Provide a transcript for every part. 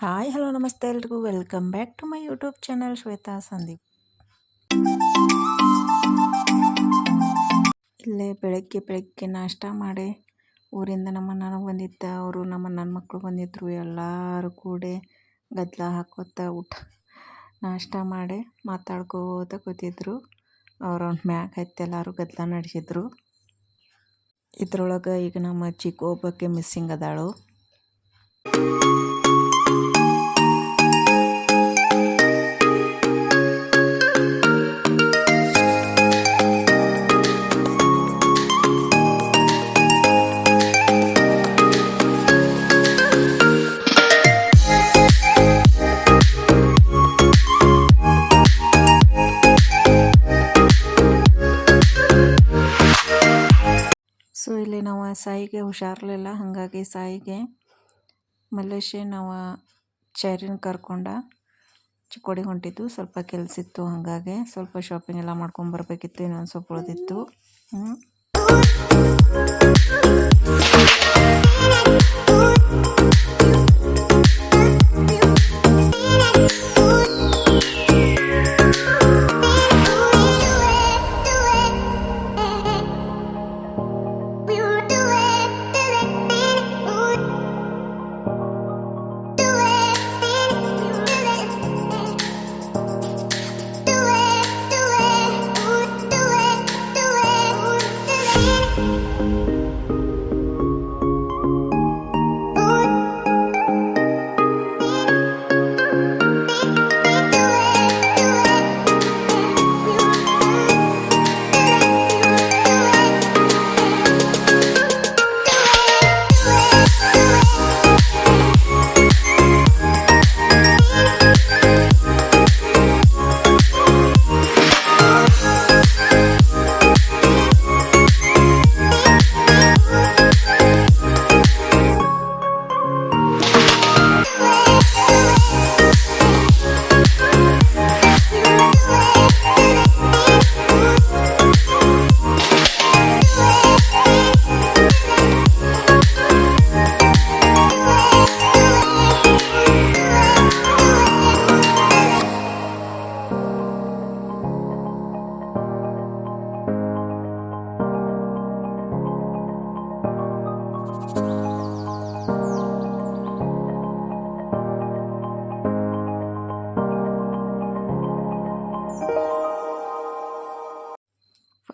Hi hello ನಮಸ್ತೆ ಎಲ್ರಿಗೂ welcome back to my YouTube channel Shweta Sandeep. ಇಲ್ಲೇ ಬೆಳಗ್ಗೆ ನಾಷ್ಟ ಮಾಡಿ ಊರಿಂದ ನಮ್ಮ ಅಣ್ಣ ಬಂದಿದ್ದ, ಅವರು ನಮ್ಮ ನನ್ನ ಮಕ್ಕಳು ಬಂದಿದ್ದರು. ಎಲ್ಲರೂ ಕೂಡಿ ಗದ್ದಲ ಹಾಕೋತ ಊಟ ನಾಷ್ಟ ಮಾಡಿ ಮಾತಾಡ್ಕೋತ ಕೂತಿದ್ರು. ಅವ್ರವ್ನ ಮ್ಯಾಗ ಹತ್ತಿ ಎಲ್ಲರೂ ಗದ್ದಲ ನಡೆಸಿದ್ರು. ಇದ್ರೊಳಗೆ ಈಗ ನಮ್ಮ ಚಿಕ್ಕ ಒಬ್ಬಕ್ಕೆ ಮಿಸ್ಸಿಂಗ್ ಅದಾಳು. ಸೊ ಇಲ್ಲಿ ನಾವು ಸಾಯಿಗೆ ಹುಷಾರಿರಲಿಲ್ಲ, ಹಾಗಾಗಿ ಸಾಯಿಗೆ ಮಲೇಶೆ ನಾವು ಚೈರಿನ ಕರ್ಕೊಂಡ ಚಿಕ್ಕೋಡಿ ಹೊಂಟಿದ್ದು. ಸ್ವಲ್ಪ ಕೆಲಸ ಇತ್ತು, ಹಾಗಾಗಿ ಸ್ವಲ್ಪ ಶಾಪಿಂಗ್ ಎಲ್ಲ ಮಾಡ್ಕೊಂಬರ್ಬೇಕಿತ್ತು, ಇನ್ನೊಂದು ಸ್ವಲ್ಪ ಉಳಿದಿತ್ತು.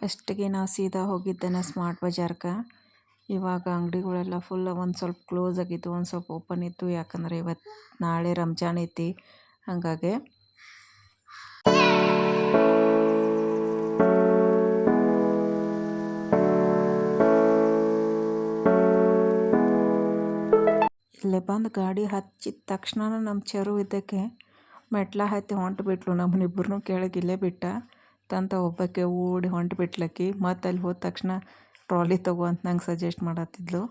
ಫಸ್ಟಿಗೆ ನಾವು ಸೀದಾ ಹೋಗಿದ್ದೇನೆ ಸ್ಮಾರ್ಟ್ ಬಜಾರ್ಗೆ. ಇವಾಗ ಅಂಗಡಿಗಳೆಲ್ಲ ಫುಲ್ ಒಂದು ಸ್ವಲ್ಪ ಕ್ಲೋಸ್ ಆಗಿತ್ತು, ಒಂದು ಸ್ವಲ್ಪ ಓಪನ್ ಇತ್ತು. ಯಾಕಂದರೆ ನಾಳೆ ರಂಜಾನ್ ಐತಿ, ಹಾಗಾಗಿ ಇಲ್ಲೇ ಬಂದು ಗಾಡಿ ಹಚ್ಚಿದ ತಕ್ಷಣ ನಮ್ಮ ಚೆರು ಇದ್ದಕ್ಕೆ ಮೆಟ್ಲ ಹತ್ತಿ ಹೊಂಟು ಬಿಟ್ಲು. ನಮ್ಮನ್ನಿಬ್ಬರನ್ನೂ ಕೆಳಗೆ ಇಲ್ಲೇ ಬಿಟ್ಟ ತಂತ ಒಬ್ಬಕ್ಕೆ ಓಡಿ ಹೊಂಟು ಬಿಟ್ಲಕ್ಕಿ. ಮತ್ತು ಅಲ್ಲಿ ಹೋದ ತಕ್ಷಣ ಟ್ರಾಲಿ ತಗೋ ಅಂತ ನಂಗೆ ಸಜೆಸ್ಟ್ ಮಾಡತ್ತಿದ್ಲು.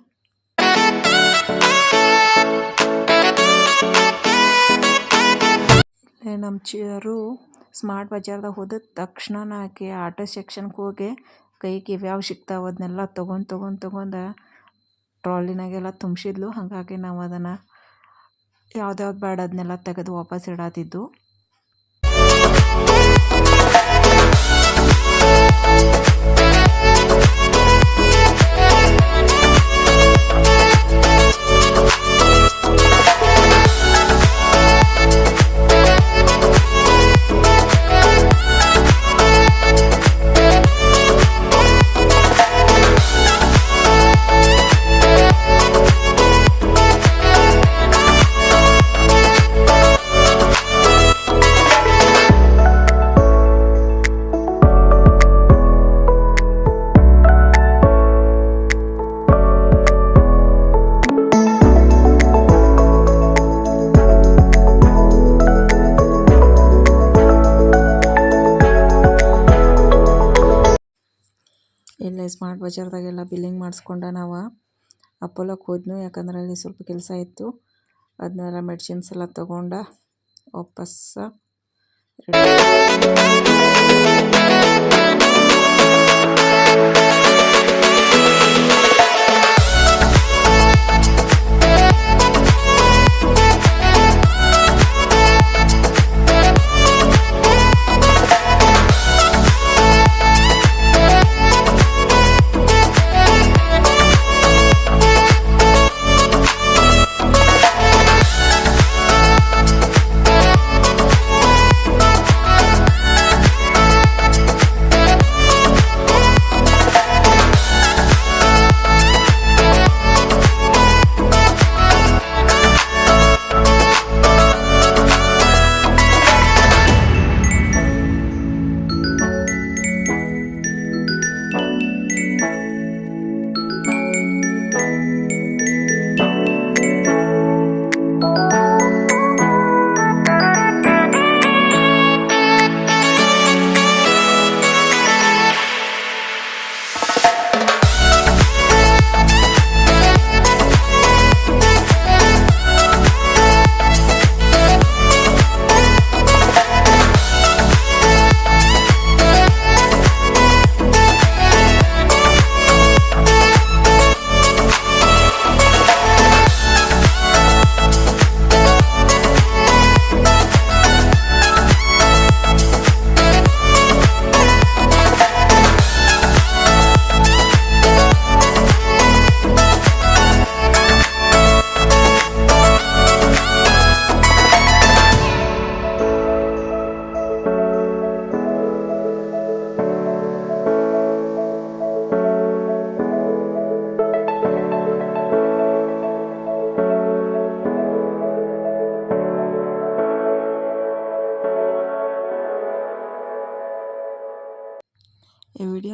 ನಮ್ಮ ಚೆರು ಸ್ಮಾರ್ಟ್ ಬಜಾರ್ದಾಗ ಹೋದ ತಕ್ಷಣ ಆಕೆ ಆಟೋ ಸೆಕ್ಷನ್ಗೆ ಹೋಗಿ ಕೈಗೆ ಇವ್ಯಾವ ಸಿಗ್ತಾವೆ ಅದನ್ನೆಲ್ಲ ತೊಗೊಂಡು ಟ್ರಾಲಿನಾಗೆಲ್ಲ ತುಂಬಿಸಿದ್ಲು. ಹಾಗಾಗಿ ನಾವು ಅದನ್ನು ಯಾವ್ದ್ಯಾವ್ದು ಬೇಡ ಅದನ್ನೆಲ್ಲ ತೆಗೆದು ವಾಪಸ್ ಇಡಾತಿದ್ದು. ಇಲ್ಲೇ ಸ್ಮಾರ್ಟ್ ಬಜಾರ್ದಾಗೆಲ್ಲ ಬಿಲ್ಲಿಂಗ್ ಮಾಡಿಸ್ಕೊಂಡ ನಾವು ಅಪೋಲೋಕ್ಕೆ ಹೋದ್ನು. ಯಾಕಂದ್ರೆ ಅಲ್ಲಿ ಸ್ವಲ್ಪ ಕೆಲಸ ಇತ್ತು, ಅದನ್ನೆಲ್ಲ ಮೆಡಿಸಿನ್ಸ್ ಎಲ್ಲ ತೊಗೊಂಡ ವಾಪಸ್ಸು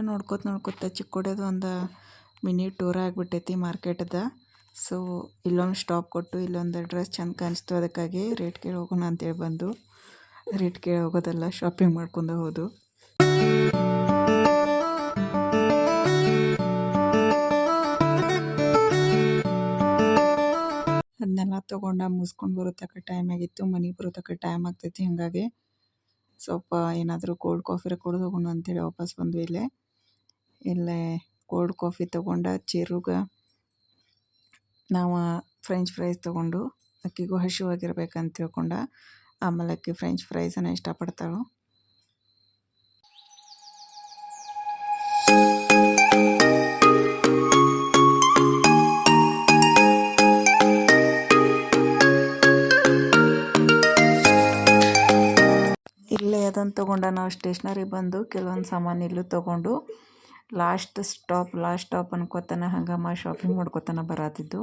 ವಿಡಿಯೋ ನೋಡ್ಕೊತ ಚಿಕ್ಕೋಡ್ಯದು ಒಂದು ಮಿನಿ ಟೂರ್ ಆಗಿಬಿಟ್ಟೈತಿ ಮಾರ್ಕೆಟ್ದ. ಸೊ ಇಲ್ಲೊಂದು ಸ್ಟಾಪ್ ಕೊಟ್ಟು ಇಲ್ಲೊಂದು ಡ್ರೆಸ್ ಚೆಂದ ಕಾಣಿಸ್ತು, ಅದಕ್ಕಾಗಿ ರೇಟ್ ಕೇಳಿ ಹೋಗೋಣ ಅಂತೇಳಿ ಬಂದು. ರೇಟ್ ಕೇಳಿ ಹೋಗೋದಲ್ಲ, ಶಾಪಿಂಗ್ ಮಾಡ್ಕೊಂಡು ಹೋದು. ಅದನ್ನೆಲ್ಲ ತೊಗೊಂಡು ಮುಗಿಸ್ಕೊಂಡು ಬರೋ ತಕ್ಕ ಟೈಮ್ ಆಗಿತ್ತು, ಮನೆಗೆ ಬರೋ ತಕ್ಕ ಟೈಮ್ ಆಗ್ತೈತಿ. ಹಾಗಾಗಿ ಸ್ವಲ್ಪ ಏನಾದರೂ ಕೋಲ್ಡ್ ಕಾಫಿರ ಕುಡಿದು ಹೋಗೋಣ ಅಂತೇಳಿ ವಾಪಸ್ ಬಂದ್ವಿ. ಇಲ್ಲೇ ಕೋಲ್ಡ್ ಕಾಫಿ ತೊಗೊಂಡು ಚೇರುಗೆ ನಾವು ಫ್ರೆಂಚ್ ಫ್ರೈಸ್ ತೊಗೊಂಡು, ಅಕ್ಕಿಗೂ ಹಸಿವಾಗಿರ್ಬೇಕಂತ ತಿಳ್ಕೊಂಡು ಆಮೇಲೆ ಅಕ್ಕಿ ಫ್ರೆಂಚ್ ಫ್ರೈಸನ್ನು ಇಷ್ಟಪಡ್ತಾಳು. ಇಲ್ಲೇ ಅದನ್ನು ತೊಗೊಂಡು ನಾವು ಸ್ಟೇಷ್ನರಿ ಬಂದು ಕೆಲವೊಂದು ಸಾಮಾನು ಇಲ್ಲೂ ತೊಗೊಂಡು ಲಾಸ್ಟ್ ಸ್ಟಾಪ್ ಅನ್ಕೋತಾನೆ ಹಂಗಮ್ಮ ಶಾಪಿಂಗ್ ಮಾಡ್ಕೋತಾನೆ ಬರತ್ತಿದ್ದು.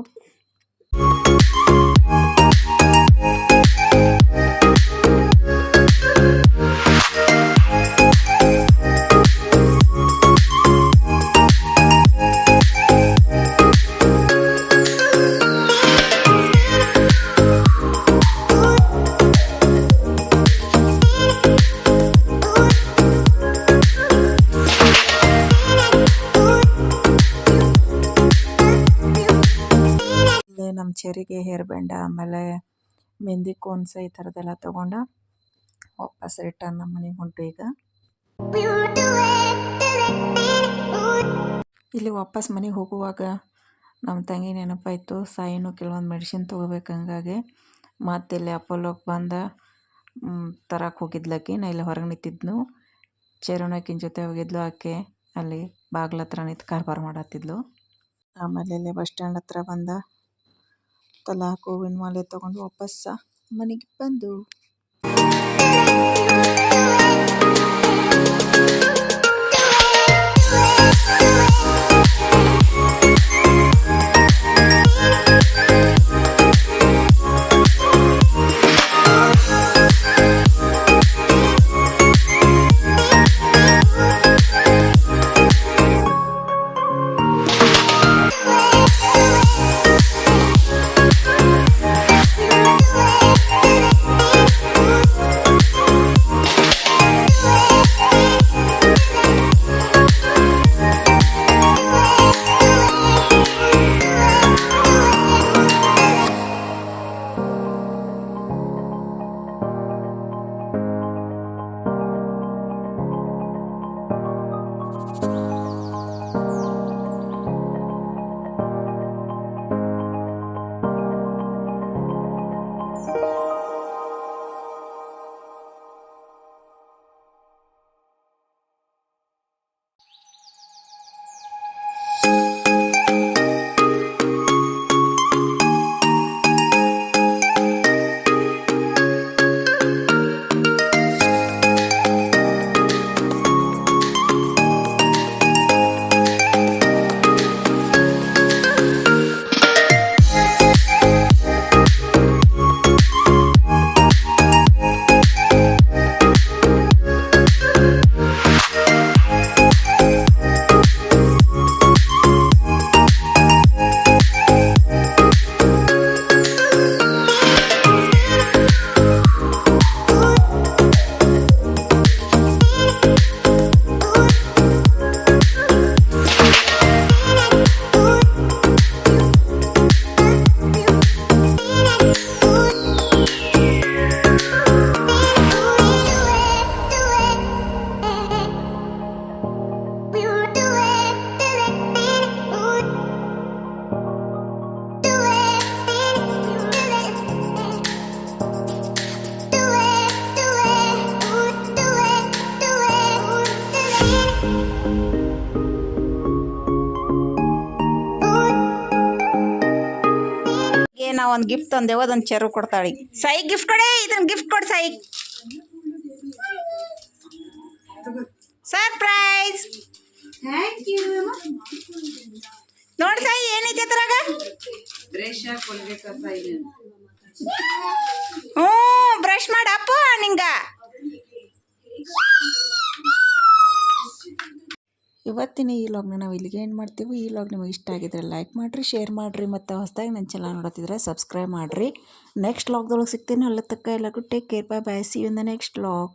ನಮ್ಮ ಚೆರಿಗೆ ಹೇರ್ ಬ್ಯಾಂಡ ಆಮೇಲೆ ಮೆಹಂದಿ ಕೋನ್ಸ ಈ ಥರದ್ದೆಲ್ಲ ತೊಗೊಂಡು ವಾಪಸ್ ರಿಟರ್ನ್ ನಮ್ಮ ಮನೆಗೆ ಹೊಂಟು. ಈಗ ಇಲ್ಲಿ ವಾಪಸ್ ಮನೆಗೆ ಹೋಗುವಾಗ ನಮ್ಮ ತಂಗಿ ನೆನಪಾಯಿತು, ಸಾಯಿನೂ ಕೆಲವೊಂದು ಮೆಡಿಸಿನ್ ತೊಗೋಬೇಕು. ಹಂಗಾಗಿ ಮತ್ತೆ ಇಲ್ಲಿ ಅಪೋಲೋಗೆ ಬಂದು ತರಕ್ಕೆ ಹೋಗಿದ್ಲಕ್ಕಿ. ನಾ ಇಲ್ಲಿ ಹೊರಗೆ ನಿಂತಿದ್ನು, ಚೇರುನಕ್ಕಿನ ಜೊತೆ ಹೋಗಿದ್ಲು. ಆಕೆ ಅಲ್ಲಿ ಬಾಗ್ಲ ಹತ್ರ ನಿಂತು ಕಾರ್ಬಾರ್ ಮಾಡತ್ತಿದ್ಲು. ಆಮೇಲೆ ಇಲ್ಲಿ ಬಸ್ ಸ್ಟ್ಯಾಂಡ್ ಹತ್ರ ಬಂದ ತಲಾಕ್ ಹೂವಿನ ಮಾಲೆ ತೊಗೊಂಡು ವಾಪಸ್ ಮನೆಗೆ ಬಂದು. ನಾವು ಒಂದು ಗಿಫ್ಟ್ ತಂದೆವು, ಅದನ್ನು ಚೆರು ಕೊಡ್ತಾಳೆ. ಸಾಯಿ ಗಿಫ್ಟ್ ಕೊಡೆ, ಇದನ್ನ ಗಿಫ್ಟ್ ಕೊಡು ಸಾಯಿ. ಸರ್ಪ್ರೈಸ್. ನೋಡಿ ಸಾಯಿ ಏನೈತೆ ಅದ್ರಾಗ. ಹ್ಞೂ ಬ್ರಷ್ ಮಾಡಪ್ಪ ನಿಂಗ. ಇವತ್ತಿನ ಈ ಲಾಗ್ನ ನಾವು ಇಲ್ಲಿಗೆ ಏನು ಮಾಡ್ತೀವಿ. ಈ ಲಾಗ್ ನಿಮಗೆ ಇಷ್ಟ ಆಗಿದ್ರೆ ಲೈಕ್ ಮಾಡಿರಿ, ಶೇರ್ ಮಾಡಿರಿ, ಮತ್ತು ಹೊಸದಾಗಿ ನನ್ನ ಚಾನಲ್ ನೋಡತ್ತಿದ್ರೆ ಸಬ್ಸ್ಕ್ರೈಬ್ ಮಾಡಿರಿ. ನೆಕ್ಸ್ಟ್ ಲಾಗ್ದೊಳಗೆ ಸಿಗ್ತೀನಿ. ಅಲ್ಲಿ ತನಕ ಎಲ್ಲರಿಗೂ take care, bye bye, see you in the next log.